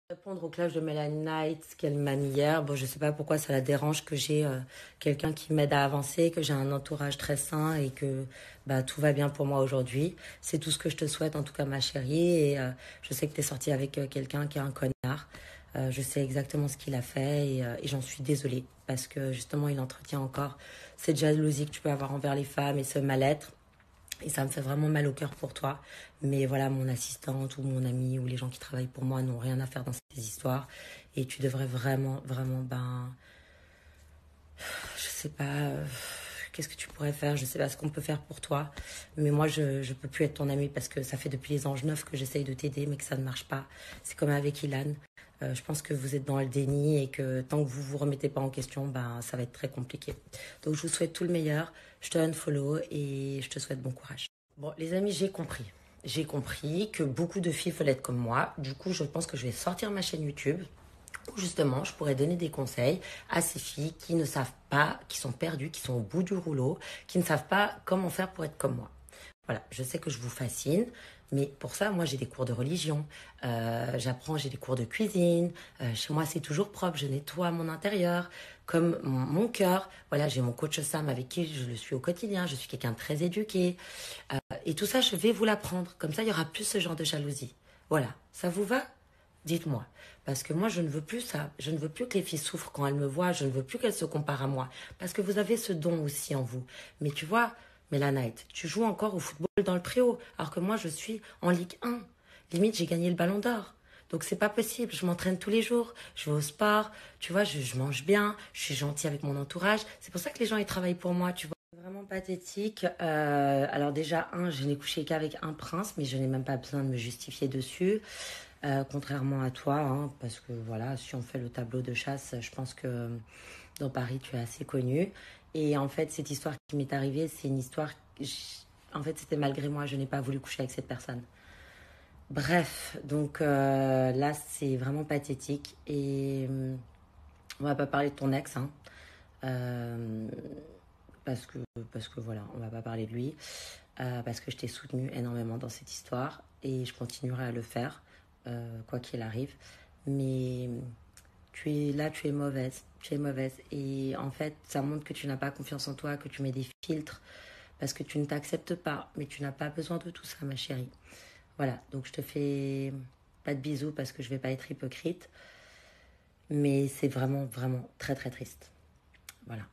Répondre au clash de Melanie Knight qu'elle m'a mis hier, bon, je sais pas pourquoi ça la dérange que j'ai quelqu'un qui m'aide à avancer, que j'ai un entourage très sain et que bah, tout va bien pour moi aujourd'hui. C'est tout ce que je te souhaite en tout cas ma chérie et je sais que tu es sortie avec quelqu'un qui est un connard. Je sais exactement ce qu'il a fait et j'en suis désolée parce que justement il entretient encore cette jalousie que tu peux avoir envers les femmes et ce mal-être. Et ça me fait vraiment mal au cœur pour toi. Mais voilà, mon assistante ou mon ami ou les gens qui travaillent pour moi n'ont rien à faire dans ces histoires. Et tu devrais vraiment, vraiment, je sais pas, qu'est-ce que tu pourrais faire, je sais pas ce qu'on peut faire pour toi. Mais moi, je peux plus être ton amie parce que ça fait depuis les anges neufs que j'essaye de t'aider, mais que ça ne marche pas. C'est comme avec Ilan. Je pense que vous êtes dans le déni et que tant que vous vous remettez pas en question, ben, ça va être très compliqué. Donc, je vous souhaite tout le meilleur. Je te unfollow et je te souhaite bon courage. Bon, les amis, j'ai compris. J'ai compris que beaucoup de filles veulent être comme moi. Du coup, je pense que je vais sortir ma chaîne YouTube où justement, je pourrais donner des conseils à ces filles qui ne savent pas, qui sont perdues, qui sont au bout du rouleau, qui ne savent pas comment faire pour être comme moi. Voilà, je sais que je vous fascine, mais pour ça, moi, j'ai des cours de religion, j'ai des cours de cuisine. Chez moi, c'est toujours propre, je nettoie mon intérieur, comme mon cœur. Voilà, j'ai mon coach Sam avec qui je le suis au quotidien. Je suis quelqu'un de très éduqué. Et tout ça, je vais vous l'apprendre. Comme ça, il y aura plus ce genre de jalousie. Voilà, ça vous va? Dites-moi. Parce que moi, je ne veux plus ça. Je ne veux plus que les filles souffrent quand elles me voient. Je ne veux plus qu'elles se comparent à moi. Parce que vous avez ce don aussi en vous. Mais tu vois, Mélanite, tu joues encore au football dans le préau. Alors que moi, je suis en Ligue 1. Limite, j'ai gagné le ballon d'or. Donc, c'est pas possible. Je m'entraîne tous les jours. Je vais au sport. Tu vois, je mange bien. Je suis gentille avec mon entourage. C'est pour ça que les gens, ils travaillent pour moi, tu vois. C'est vraiment pathétique. Alors déjà, je n'ai couché qu'avec un prince, mais je n'ai même pas besoin de me justifier dessus. Contrairement à toi, hein, parce que voilà, si on fait le tableau de chasse, je pense que dans Paris, tu es assez connu. Et en fait, cette histoire qui m'est arrivée, c'est une histoire. En fait, c'était malgré moi, je n'ai pas voulu coucher avec cette personne. Bref, donc là, c'est vraiment pathétique. Et on va pas parler de ton ex, hein, euh, parce que, parce que voilà, on va pas parler de lui. Parce que je t'ai soutenu énormément dans cette histoire et je continuerai à le faire, quoi qu'il arrive. Mais tu es là, tu es mauvaise. Tu es mauvaise. Et en fait, ça montre que tu n'as pas confiance en toi, que tu mets des filtres parce que tu ne t'acceptes pas. Mais tu n'as pas besoin de tout ça, ma chérie. Voilà, donc je te fais pas de bisous parce que je vais pas être hypocrite. Mais c'est vraiment, vraiment très, très triste. Voilà.